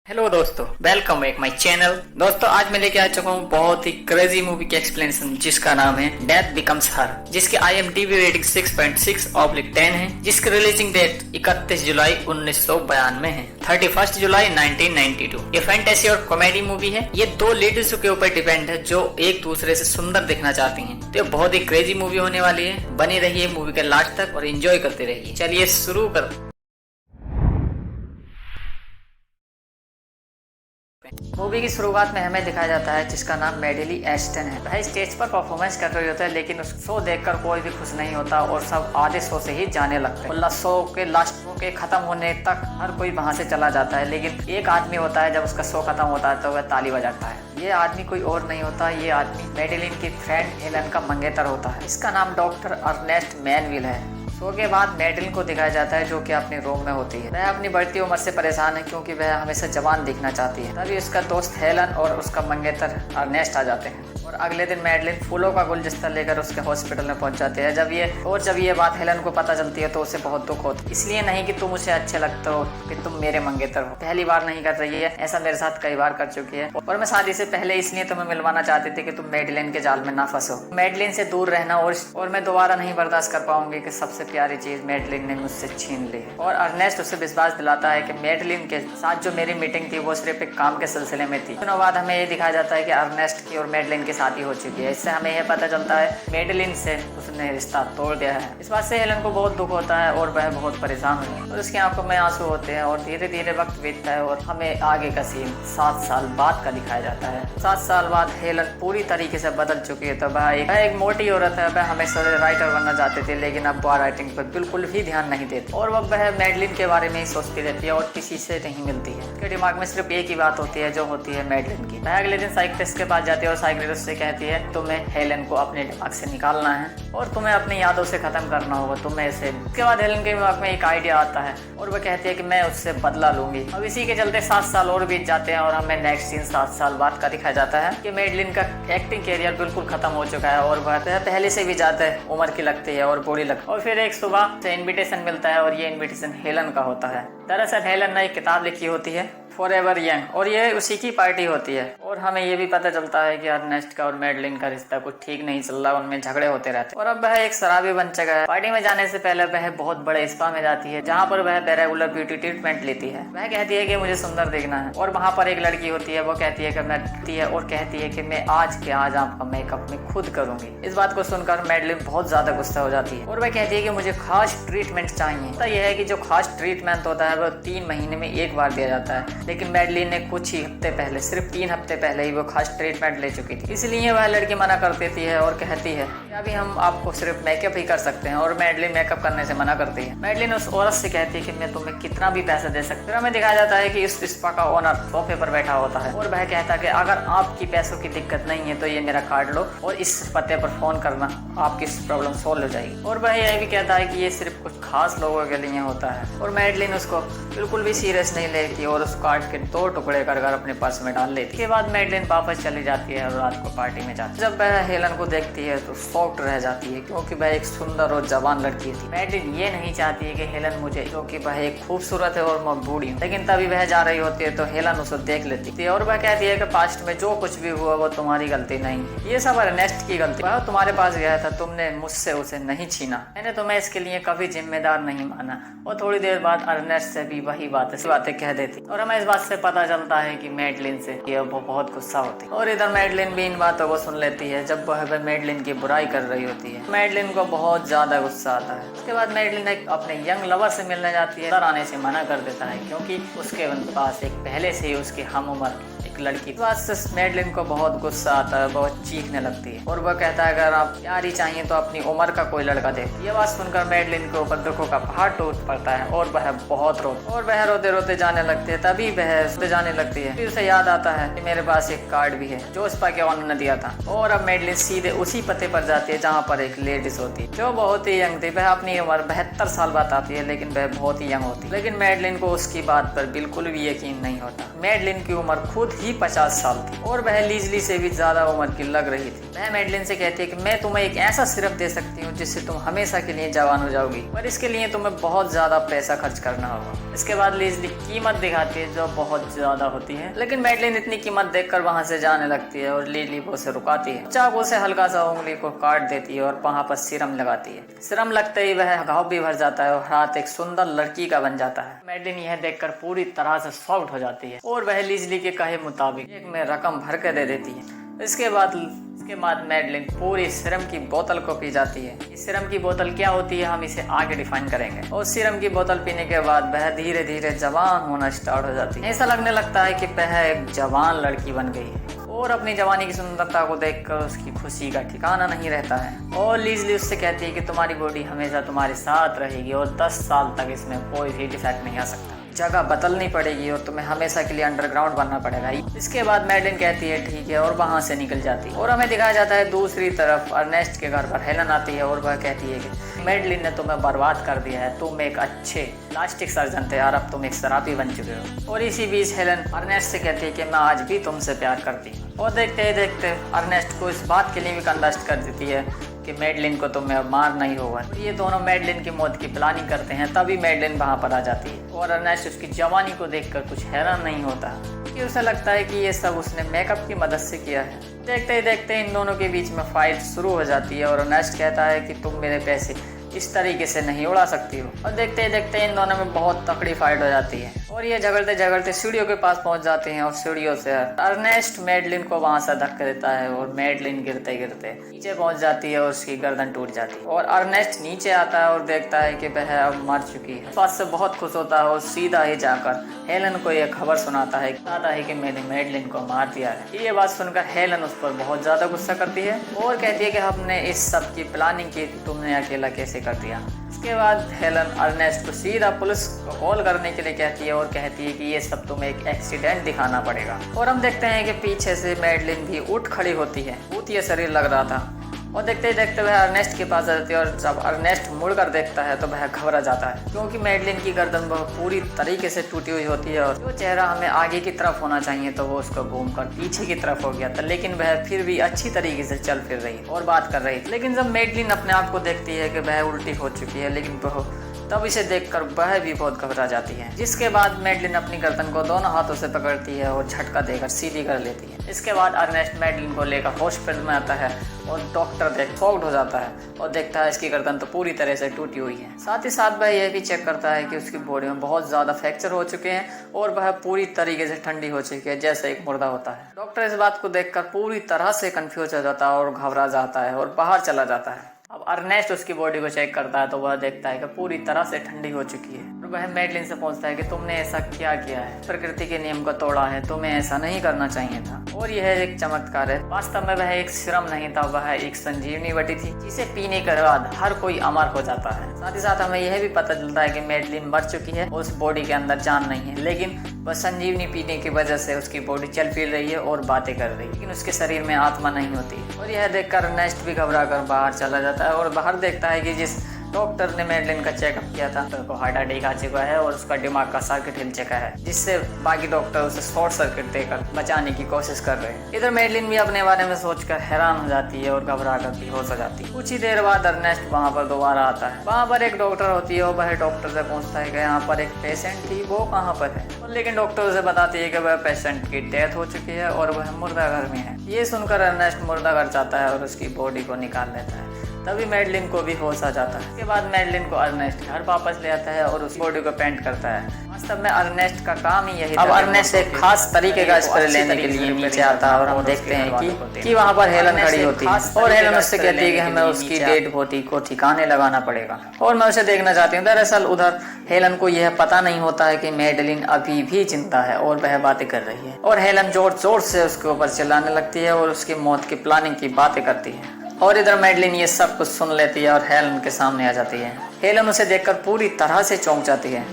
Hello दोस्तों, welcome back my channel. दोस्तों, आज मैं लेके आ चुका हूँ बहुत ही क्रेजी मूवी की एक्सप्लेनेशन, जिसका नाम है डेथ बिकम्स हर, जिसकी IMDb रेटिंग 6.6/10 है, जिसकी रिलीजिंग डेट 31 जुलाई 1992 है, 31 जुलाई 1992। ये फैंटेसी और कॉमेडी मूवी है। ये दो लेडीज के ऊपर डिपेंड है जो एक दूसरे से सुंदर दिखना चाहती हैं। तो ये बहुत ही क्रेजी मूवी होने वाली है। बनी रहिए मूवी के लास्ट तक और एंजॉय करते रहिए। चलिए शुरू कर। मूवी की शुरुआत में हमें दिखाया जाता है जिसका नाम मेडेली एस्टन है। वह स्टेज पर परफॉर्मेंस कर रही होता है, लेकिन उस शो देखकर कोई भी खुश नहीं होता और सब आधे शो से ही जाने लगते हैं। शो के लास्ट शो के खत्म होने तक हर कोई वहां से चला जाता है, लेकिन एक आदमी होता है, जब उसका शो खत्म होता है तो वह ताली बजाता है। ये आदमी कोई और नहीं होता, ये आदमी मेडेलिन की फ्रेंड हेलन का मंगेतर होता है। इसका नाम डॉक्टर अर्नेस्ट मैनविल है। शो के बाद मेडेलिन को दिखाया जाता है जो कि अपने रूम में होती है। वह अपनी बढ़ती उम्र से परेशान है क्योंकि वह हमेशा जवान दिखना चाहती है। तभी उसका दोस्त हेलन और उसका मंगेतर अर्नेस्ट आ जाते हैं और अगले दिन मेडेलिन फूलों का गुलदस्ता लेकर उसके हॉस्पिटल में पहुंच जाते हैं। जब ये बात हेलन को पता चलती है तो उसे बहुत दुख होता है। इसलिए नहीं कि तुम उसे अच्छे लगते हो कि तुम मेरे मंगेतर हो। पहली बार नहीं कर रही है, ऐसा मेरे साथ कई बार कर चुकी है और मैं शादी से पहले इसलिए तुम्हें मिलवाना चाहती थी कि तुम मेडेलिन के जाल में ना फंसो। मेडेलिन से दूर रहना और मैं दोबारा नहीं बर्दाश्त कर पाऊंगी कि सबसे प्यारी चीज मेडेलिन ने मुझसे छीन ली है। और अर्नेस्ट उसे विश्वास दिलाता है कि मेडेलिन के साथ जो मेरी मीटिंग थी वो सिर्फ एक काम के सिलसिले में थी। दिनों बाद हमें ये दिखाया जाता है कि अर्नेस्ट की और मेडेलिन की शादी हो चुकी है। इससे हमें यह पता चलता है मेडेलिन से उसने रिश्ता तोड़ दिया है। इस बात से हेलन को बहुत दुख होता है और वह बहुत परेशान हुई है और उसकी आंखों में आंसू होते हैं और धीरे धीरे वक्त बीतता है और हमें आगे का सीन 7 साल बाद का दिखाया जाता है। 7 साल बाद हेलन पूरी तरीके से बदल चुकी है। तो वह एक मोटी औरत है। वह हमेशा राइटर बनना चाहती थी, लेकिन अब वह राइटिंग पर बिल्कुल भी ध्यान नहीं देती और वह मेडेलिन के बारे में ही सोचती रहती है और किसी से नहीं मिलती है। उसके दिमाग में सिर्फ एक ही बात होती है जो होती है मेडेलिन की। वह अगले दिन साइकिलिस्ट के पास जाती है और साइकिलिस्ट से कहती है तुम्हें हेलन को अपने दिमाग से निकालना है और तुम्हें अपनी यादों से खत्म करना होगा, तुम्हें इसे। उसके बाद हेलन के दिमाग में एक आइडिया आता है और वह कहती है कि मैं उससे बदला लूंगी। अब इसी के चलते 7 साल और बीत जाते हैं और हमें नेक्स्ट सीन 7 साल बाद का दिखाया जाता है कि मेडेलिन का एक्टिंग कैरियर बिल्कुल खत्म हो चुका है और वह पहले से भी ज्यादा उम्र की लगती है और बूढ़ी लगती है। और फिर एक सुबह से इन्विटेशन मिलता है और ये इन्विटेशन हेलन का होता है। दरअसल हेलन ने एक किताब लिखी होती है फॉरएवर यंग और ये उसी की पार्टी होती है और हमें ये भी पता चलता है कि अर्नेस्ट का और मेडेलिन का रिश्ता कुछ ठीक नहीं चल रहा, उनमें झगड़े होते रहते और अब वह एक शराबी बन चुका है। पार्टी में जाने से पहले वह बहुत बड़े स्पा में जाती है जहाँ पर वह रेगुलर ब्यूटी ट्रीटमेंट लेती है। वह कहती है कि मुझे सुंदर दिखना है और वहाँ पर एक लड़की होती है, वो कहती है कि मैं आज के आज आपका मेकअप में खुद करूंगी। इस बात को सुनकर मेडेलिन बहुत ज्यादा गुस्सा हो जाती है और वह कहती है कि मुझे खास ट्रीटमेंट चाहिए। तो यह है कि जो खास ट्रीटमेंट होता है वो 3 महीने में एक बार दिया जाता है, लेकिन मेडेलिन ने कुछ ही हफ्ते पहले, सिर्फ 3 हफ्ते पहले ही वो खास ट्रीटमेंट ले चुकी थी। इसलिए वह लड़की मना कर देती है और कहती है कि अभी हम आपको सिर्फ मेकअप ही कर सकते हैं और मेडेलिन मेकअप करने से मना करती है। मेडेलिन उस औरत से कहती है कि मैं तुम्हें कितना भी पैसा दे सकती हूँ। हमें दिखाया जाता है कि इस स्पा का ओनर सोफे पर बैठा होता है और वह कहता है कि अगर आपकी पैसों की दिक्कत नहीं है तो ये मेरा कार्ड लो और इस पते पर फोन करना, आपकी प्रॉब्लम सोल्व हो जाएगी। और वह यह भी कहता है कि ये सिर्फ कुछ खास लोगों के लिए होता है और मेडेलिन उसको बिल्कुल भी सीरियस नहीं लेती और उस कार्ड के 2 टुकड़े कर अपने पर्स में डाल लेती है। इसके बाद मेडेलिन वापस चली जाती है और रात को पार्टी में जाती है। जब वह हेलन को देखती है तो शॉक्ड रह जाती है क्योंकि वह एक सुंदर और जवान लड़की थी। मेडेलिन ये नहीं चाहती है कि हेलन मुझे, क्योंकि वह एक खूबसूरत है और मैं बूढ़ी हूँ, लेकिन तभी वह जा रही होती है तो हेलन उसे देख लेती है और वह कहती है कि पास्ट में जो कुछ भी हुआ वो तुम्हारी गलती नहीं, ये सब अर्नेस्ट की गलती। वह तुम्हारे पास गया था, तुमने मुझसे उसे नहीं छीना, मैंने तुम्हें इसके लिए कभी जिम्मेदार नहीं माना। और थोड़ी देर बाद अर्नेस्ट से भी वही बातें कह देती और हमें इस बात से पता चलता है कि मेडेलिन से वो बहुत गुस्सा होती है और इधर मेडेलिन भी इन बातों को सुन लेती है। जब वह मेडेलिन की बुराई कर रही होती है, मेडेलिन को बहुत ज्यादा गुस्सा आता है। उसके बाद मेडेलिन अपने यंग लवर से मिलने जाती है, उधर आने से मना कर देता है क्योंकि उसके पास एक पहले से ही उसकी हम उम्र लड़की। तो आज मेडेलिन को बहुत गुस्सा आता है, बहुत चीखने लगती है और वह कहता है अगर आप प्यार ही चाहिए तो अपनी उम्र का कोई लड़का दे। ये बात सुनकर मेडेलिन के ऊपर दुखों का पहाड़ टूट पड़ता है और वह बहुत रोते रोते जाने लगती है। तभी वह जाने लगती है, फिर उसे याद आता है कि मेरे पास एक कार्ड भी है जो स्पा के ओनर ने दिया था और अब मेडेलिन सीधे उसी पते पर जाती है जहाँ पर एक लेडीज होती है जो बहुत ही यंग थी। वह अपनी उम्र 72 साल बताती है, लेकिन वह बहुत ही यंग होती है। लेकिन मेडेलिन को उसकी बात पर बिल्कुल भी यकीन नहीं होता। मेडेलिन की उम्र खुद ही भी 50 साल थी और वह लीजली से भी ज्यादा उम्र की लग रही थी। वह मैडलिन से कहती है कि मैं तुम्हें एक ऐसा सिरप दे सकती हूँ जिससे तुम हमेशा के लिए जवान हो जाओगी, पर इसके लिए तुम्हें बहुत ज्यादा पैसा खर्च करना होगा। इसके बाद लीजली कीमत दिखाती है जो बहुत ज्यादा होती है, लेकिन मैडलिन इतनी कीमत देखकर वहां से जाने लगती है और लीजली को उसे रुकाती है। चाकू से हल्का सा उंगली को काट देती है और वहां पर सीरम लगाती है। सीरम लगते ही वह घाव भी भर जाता है और हाथ एक सुंदर लड़की का बन जाता है। मैडलिन यह देखकर पूरी तरह से शॉक्ड हो जाती है और वह लीजली के कहे मुताबिक एक में रकम भर कर दे देती है। इसके बाद मैडलिन पूरी सीरम की बोतल को पी जाती है। इस सीरम की बोतल क्या होती है हम इसे आगे डिफाइन करेंगे। और सीरम की बोतल पीने के बाद वह धीरे धीरे जवान होना स्टार्ट हो जाती है। ऐसा लगने लगता है कि वह एक जवान लड़की बन गई है और अपनी जवानी की सुंदरता को देखकर उसकी खुशी का ठिकाना नहीं रहता है। और लीजली उससे कहती है कि तुम्हारी बॉडी हमेशा तुम्हारे साथ रहेगी और 10 साल तक इसमें कोई भी डिफेक्ट नहीं आ सकता। जगह बदलनी पड़ेगी और तुम्हें हमेशा के लिए अंडरग्राउंड बनना पड़ेगा। इसके बाद मैडलिन कहती है ठीक है और वहां से निकल जाती है। और हमें दिखाया जाता है दूसरी तरफ अर्नेस्ट के घर पर हेलन आती है और वह कहती है कि मैडलिन ने तुम्हें बर्बाद कर दिया है, तुम एक अच्छे प्लास्टिक सर्जन थे और अब तुम एक शराबी बन चुके हो। और इसी बीच हेलन अर्नेस्ट से कहती है कि मैं आज भी तुमसे प्यार करती हूँ। और देखते ही देखते अर्नेस्ट को इस बात के लिए भी कंडस्ट कर देती है कि मैडलिन को तुम्हें अब मारना ही होगा। ये दोनों मैडलिन की मौत की प्लानिंग करते हैं। तभी मैडलिन वहां पर आ जाती है और अर्नेस्ट उसकी जवानी को देखकर कुछ हैरान नहीं होता कि उसे लगता है कि ये सब उसने मेकअप की मदद से किया है। देखते ही देखते इन दोनों के बीच में फाइट शुरू हो जाती है और अर्नेस्ट कहता है कि तुम मेरे पैसे इस तरीके से नहीं उड़ा सकती हो। और देखते ही देखते इन दोनों में बहुत तकड़ी फाइट हो जाती है और ये झगड़ते झगड़ते सीढ़ियों के पास पहुंच जाते हैं और सीढ़ियों से अर्नेस्ट मैडलिन को वहां से धक्का देता है और मैडलिन गिरते गिरते नीचे पहुंच जाती है और उसकी गर्दन टूट जाती है। और अर्नेस्ट नीचे आता है और देखता है कि वह अब मर चुकी है। इस बात से बहुत खुश होता है और सीधा ही जाकर हेलन को यह खबर सुनाता है कि मैंने मैडलिन को मार दिया है। ये बात सुनकर हेलन उस पर बहुत ज्यादा गुस्सा करती है और कहती है कि हमने इस सब की प्लानिंग की, तुमने अकेला कैसे कर दिया। इसके बाद हेलन अर्नेस्ट को सीधा पुलिस को कॉल करने के लिए कहती है और कहती है कि ये सब तुम्हें एक एक्सीडेंट दिखाना पड़ेगा। और हम देखते हैं कि पीछे से मैडलिन भी उठ खड़ी होती है, भूतिया शरीर लग रहा था। और देखते ही देखते वह अर्नेस्ट के पास आ जाती है और जब अर्नेस्ट मुड़कर देखता है तो वह घबरा जाता है क्योंकि मैडलिन की गर्दन वह पूरी तरीके से टूटी हुई होती है और जो चेहरा हमें आगे की तरफ होना चाहिए तो वो उसको घूमकर पीछे की तरफ हो गया था। लेकिन वह फिर भी अच्छी तरीके से चल फिर रही और बात कर रही थी। लेकिन जब मैडलिन अपने आप को देखती है कि वह उल्टी हो चुकी है, लेकिन वह तब इसे देखकर वह भी बहुत घबरा जाती है। जिसके बाद मैडलिन अपनी गर्दन को दोनों हाथों से पकड़ती है और झटका देकर सीधी कर लेती है। इसके बाद अर्नेस्ट मैडलिन को लेकर हॉस्पिटल में आता है और डॉक्टर शॉक्ड हो जाता है और देखता है इसकी गर्दन तो पूरी तरह से टूटी हुई है। साथ ही साथ वह यह भी चेक करता है कि उसकी बॉडी में बहुत ज्यादा फ्रैक्चर हो चुके हैं और वह पूरी तरीके से ठंडी हो चुकी है जैसे एक मुर्दा होता है। डॉक्टर इस बात को देखकर पूरी तरह से कंफ्यूज हो जाता है और घबरा जाता है और बाहर चला जाता है। अब अर्नेस्ट उसकी बॉडी को चेक करता है तो वह देखता है कि पूरी तरह से ठंडी हो चुकी है और वह मैडलिन से पूछता है कि तुमने ऐसा क्या किया है, प्रकृति के नियम को तोड़ा है, तुम्हें ऐसा नहीं करना चाहिए था। और यह एक चमत्कार है। वास्तव में वह एक सीरम नहीं था, वह एक संजीवनी बटी थी जिसे पीने के बाद हर कोई अमर हो जाता है। साथ ही साथ हमें यह भी पता चलता है कि मैडलिन मर चुकी है, उस बॉडी के अंदर जान नहीं है, लेकिन वह संजीवनी पीने की वजह से उसकी बॉडी चल फिर रही है और बातें कर रही है, लेकिन उसके शरीर में आत्मा नहीं होती। और यह देखकर अर्नेस्ट भी घबरा कर बाहर चला जाता है और बाहर देखता है कि जिस डॉक्टर ने मैडलिन का चेकअप किया था तो हार्ट अटैक आ चुका है और उसका दिमाग का सर्किट हिल चुका है, जिससे बाकी डॉक्टर उसे शॉर्ट सर्किट देकर बचाने की कोशिश कर रहे हैं। इधर मैडलिन भी अपने बारे में सोचकर हैरान हो जाती है और घबरा कर बेहोश हो जाती है। कुछ ही देर बाद अर्नेस्ट वहाँ पर दोबारा आता है। वहाँ पर एक डॉक्टर होती है और वह डॉक्टर से पूछता है कि यहाँ पर एक पेशेंट थी, वो कहाँ पर है। लेकिन डॉक्टर उसे बताती है कि वह पेशेंट की डेथ हो चुकी है और वह मुर्दा घर में है। ये सुनकर अर्नेस्ट मुर्दा घर जाता है और उसकी बॉडी को निकाल लेता है। तभी मैडलिन को भी होश आ जाता है। इसके बाद मैडलिन को अर्नेस्ट घर वापस ले आता है और उस बॉडी को पेंट करता है। वास्तव में अर्नेस्ट का काम ही यही था। अब अर्नेस्ट एक खास तरीके का स्प्रे लेने के लिए नीचे आता है और हम देखते हैं कि वहाँ पर हेलन खड़ी होती है और हेलन उससे कहती है कि हमें उसकी डेड बॉडी को ठिकाने लगाना पड़ेगा और मैं उसे देखना चाहती हूँ। दरअसल उधर हेलन को यह पता नहीं होता है कि मैडलिन अभी भी जिंदा है और वह बातें कर रही है और हेलन जोर जोर से उसके ऊपर चिल्लाने लगती है और उसकी मौत की प्लानिंग की बातें करती है। और इधर मैडलिन ये सब कुछ सुन लेती है और हेलन के सामने आ जाती है। हेलन उसे देखकर पूरी तरह से चौंक जाती है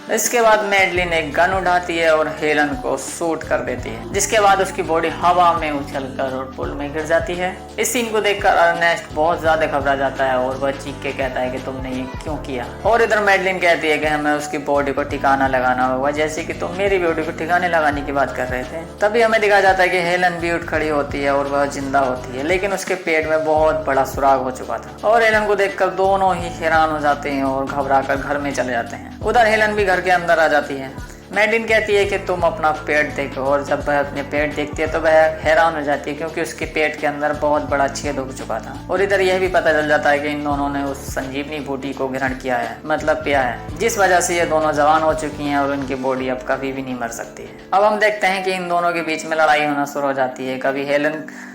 इसके बाद मैडलिन एक गन उठाती है और हेलन को शूट कर देती है, जिसके बाद उसकी बॉडी हवा में उछलकर और पुल में गिर जाती है। इस सीन को देखकर अर्नेस्ट बहुत ज्यादा घबरा जाता है और वह चीख के कहता है कि तुमने ये क्यों किया। और इधर मैडलिन कहती है कि हमें उसकी बॉडी को ठिकाना लगाना होगा, जैसे कि तुम मेरी बॉडी को ठिकाने लगाने की बात कर रहे थे। तभी हमें दिखाया जाता है कि हेलन भी उठ खड़ी होती है और वह जिंदा होती है, लेकिन उसके पेट में बहुत बड़ा सुराग हो चुका था। और हेलन को देखकर दोनों ही हैरान हो जाते हैं और घबरा कर घर में चले जाते हैं। उधर हेलन भी घर के अंदर आ जाती है। मैडलिन कहती है कि तुम अपना पेट देखो, और जब वह अपने पेट देखती है तो वह हैरान हो जाती है, क्योंकि उसके पेट के अंदर बहुत बड़ा छेद हो चुका था। और इधर यह भी पता चल जाता है कि इन दोनों ने उस संजीवनी बूटी को ग्रहण किया है, मतलब पिया है, जिस वजह से ये दोनों जवान हो चुकी हैं और उनकी बॉडी अब कभी भी नहीं मर सकती है। अब हम देखते हैं कि इन दोनों के बीच में लड़ाई होना शुरू हो जाती है।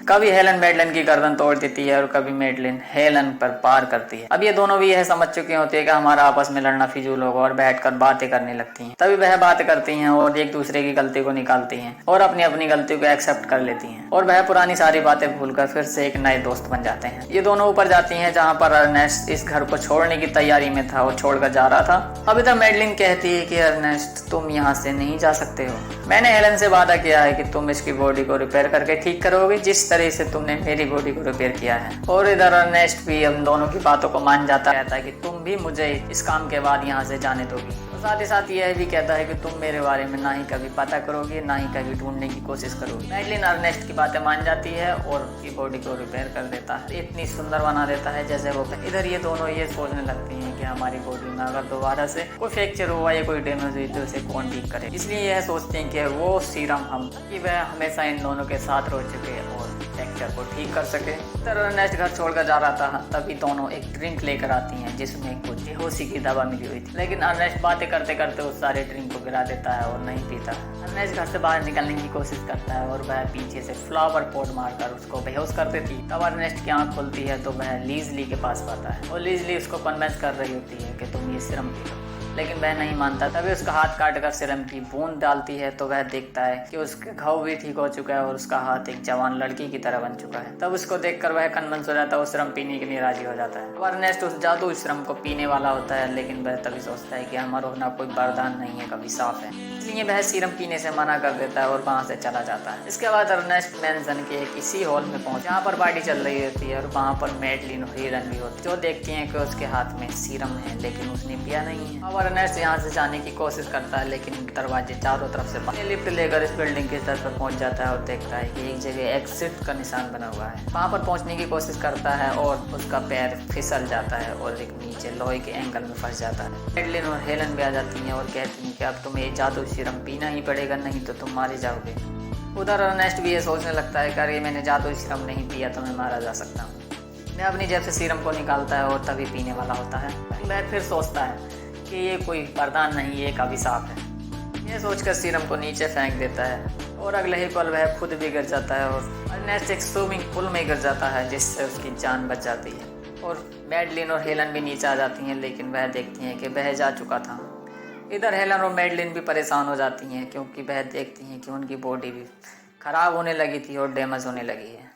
कभी हेलन मैडलिन की गर्दन तोड़ देती है और कभी मैडलिन हेलन पर पार करती है। अब ये दोनों भी यह समझ चुकी होती है कि हमारा आपस में लड़ना फिजूल होगा, और बैठकर बातें करने लगती हैं। तभी वह बात करती हैं और एक दूसरे की गलती को निकालती हैं और अपनी अपनी गलती को एक्सेप्ट कर लेती हैं, और वह पुरानी सारी बातें भूलकर फिर से एक नए दोस्त बन जाते हैं। ये दोनों ऊपर जाती हैं जहाँ पर अर्नेस्ट इस घर को छोड़ने की तैयारी में था और छोड़कर जा रहा था। अभी तक मैडलिन कहती है कि अर्नेस्ट तुम यहाँ से नहीं जा सकते हो, मैंने हेलन से वादा किया है कि तुम इसकी बॉडी को रिपेयर करके ठीक करोगे जिस तरह से तुमने मेरी बॉडी को रिपेयर किया है। और इधर अर्नेस्ट भी हम दोनों की बातों को मान जाता रहता है कि तुम भी मुझे इस काम के बाद यहाँ से जाने दोगी। तो साथ ही साथ यह भी कहता है कि तुम मेरे बारे में ना ही कभी पता करोगे ना ही कभी ढूंढने की कोशिश करोगे। मैडलिन अर्नेस्ट की बातें मान जाती है और उसकी बॉडी को रिपेयर कर देता है, इतनी सुंदर बना देता है जैसे वो। इधर ये दोनों ये सोचने लगती हैं कि हमारी बॉडी में अगर दोबारा से कोई फ्रैक्चर हुआ या कोई डैमेज हुई तो उसे कौन ठीक करे। इसलिए यह सोचते हैं कि वो सीरम कि वह हमेशा इन दोनों के साथ रह चुके और फ्रैक्चर को ठीक कर सके। तर अर्नेस्ट घर छोड़कर जा रहा था, तभी दोनों एक ड्रिंक लेकर आती हैं जिसमें कुछ बेहोशी की दवा मिली हुई थी, लेकिन अर्नेस्ट बातें करते करते उस सारे ड्रिंक को गिरा देता है और नहीं पीता। अर्नेस्ट घर से बाहर निकलने की कोशिश करता है और वह पीछे से फ्लावर पॉट मारकर उसको बेहोश कर देती है। तब अर्नेस्ट की आंख खुलती है तो वह लीजली के पास पाता है और लीजली उसको कन्विंस कर रही होती है कि तुम ये सिरम पी लो, लेकिन वह नहीं मानता। तभी उसका हाथ काटकर सिरम की बूंद डालती है तो वह देखता है कि उसके घाव भी ठीक हो चुका है और उसका हाथ एक जवान लड़की की तरह बन चुका है। तब उसको देखकर वह कन्विंस हो जाता है और सिरम पीने के लिए राजी हो जाता है। अर्नेस्ट उस जादू सिरम को पीने वाला होता है, लेकिन वह तभी सोचता है कि हमारा होना कोई वरदान नहीं है, कभी साफ है, इसलिए वह सिरम पीने से मना कर देता है और वहाँ से चला जाता है। इसके बाद अर्नेस्ट मैंसन के किसी हॉल में पहुंच जहाँ पर पार्टी चल रही होती है और वहाँ पर मैडलिन और हेलन भी होती है, जो देखती हैं कि उसके हाथ में सीरम है लेकिन उसने पिया नहीं है। अब अर्नेस्ट यहाँ से जाने की कोशिश करता है, लेकिन दरवाजे चारों तरफ से बंद। लिफ्ट लेकर इस बिल्डिंग के स्तर पर पहुंच जाता है और देखता है कि एक जगह एग्जिट का निशान बना हुआ है। वहाँ पर पहुँचने की कोशिश करता है और उसका पैर फिसल जाता है और एक नीचे लोहे के एंगल में फंस जाता है। मैडलिन और हेलन भी आ जाती हैं और कहती हैं कि अब तुम्हें ये जादू सीरम पीना ही पड़ेगा, नहीं तो तुम मारे जाओगे। उधर अर्नेस्ट भी ये सोचने लगता है कि अरे मैंने जादू सीरम नहीं पिया तो मैं मारा जा सकता हूँ। मैं अपनी जेब से सीरम को निकालता है और तभी पीने वाला होता है। वह फिर सोचता है कि ये कोई वरदान नहीं, ये एक अभिशाप है। यह सोचकर सीरम को नीचे फेंक देता है और अगले ही पल वह खुद भी गिर जाता है और अर्नेस्ट एक स्विमिंग पूल में गिर जाता है, जिससे उसकी जान बच जाती है। और मैडलिन और हेलन भी नीचे आ जाती हैं, लेकिन वह देखती हैं कि वह जा चुका था। इधर हेलन और मैडलिन भी परेशान हो जाती हैं, क्योंकि वह देखती हैं कि उनकी बॉडी भी खराब होने लगी थी और डैमेज होने लगी है।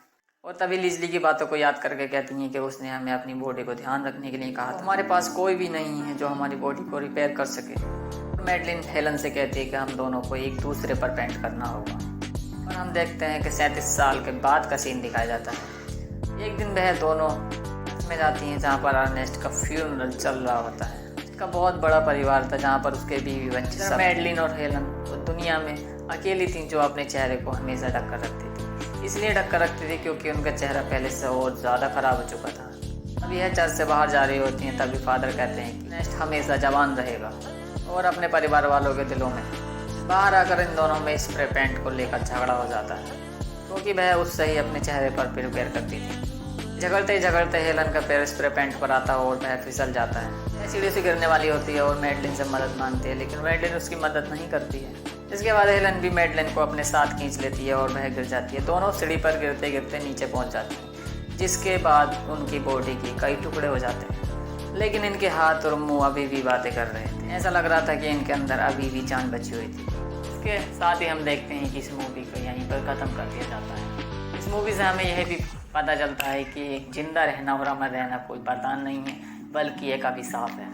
और तभी लिजली की बातों को याद करके कहती हैं कि उसने हमें अपनी बॉडी को ध्यान रखने के लिए कहा था, हमारे पास कोई भी नहीं है जो हमारी बॉडी को रिपेयर कर सके। मैडलिन हेलन से कहती है कि हम दोनों को एक दूसरे पर पेंट करना होगा। और हम देखते हैं कि 37 साल के बाद का सीन दिखाया जाता है। एक दिन वह दोनों में जाती हैं जहाँ पर अर्नेस्ट का फ्यूनरल चल रहा होता है। उसका बहुत बड़ा परिवार था जहाँ पर उसके बीवी बच्चे। मैडलिन और हेलन वो दुनिया में अकेली थी जो अपने चेहरे को हमेशा ढककर रखती थी। इसलिए ढककर रखती थी क्योंकि उनका चेहरा पहले से और ज़्यादा खराब हो चुका था। अब यह चर्च से बाहर जा रही होती हैं, तभी फादर कहते हैं कि अर्नेस्ट हमेशा जवान रहेगा और अपने परिवार वालों के दिलों में। बाहर आकर इन दोनों में स्प्रे पेंट को लेकर झगड़ा हो जाता है, क्योंकि वह उससे ही अपने चेहरे पर प्रिपेयर करती थी। झगड़ते झगड़ते हेलन का पैर स्प्रे पेंट पर आता है और वह फिसल जाता है। वह सीढ़ी से गिरने वाली होती है और मैडलिन से मदद मांगती है, लेकिन मैडलिन उसकी मदद नहीं करती है। इसके बाद हेलन भी मैडलिन को अपने साथ खींच लेती है और वह गिर जाती है। दोनों सीढ़ी पर गिरते गिरते नीचे पहुंच जाती हैं, जिसके बाद उनकी बॉडी के कई टुकड़े हो जाते हैं, लेकिन इनके हाथ और मुंह अभी भी बातें कर रहे थे। ऐसा लग रहा था कि इनके अंदर अभी भी जान बची हुई थी। इसके साथ ही हम देखते हैं कि इस मूवी को यहीं पर ख़त्म कर दिया जाता है। इस मूवी से हमें यह भी पता चलता है कि जिंदा रहना और अमर रहना कोई वरदान नहीं है, बल्कि एक अभिशाप है।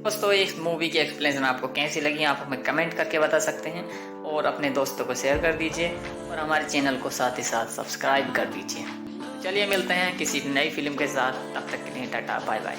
दोस्तों इस मूवी की एक्सप्लेनेशन आपको कैसी लगी आप हमें कमेंट करके बता सकते हैं और अपने दोस्तों को शेयर कर दीजिए और हमारे चैनल को साथ ही साथ सब्सक्राइब कर दीजिए। चलिए मिलते हैं किसी नई फिल्म के साथ, तब तक के लिए टाटा बाय बाय।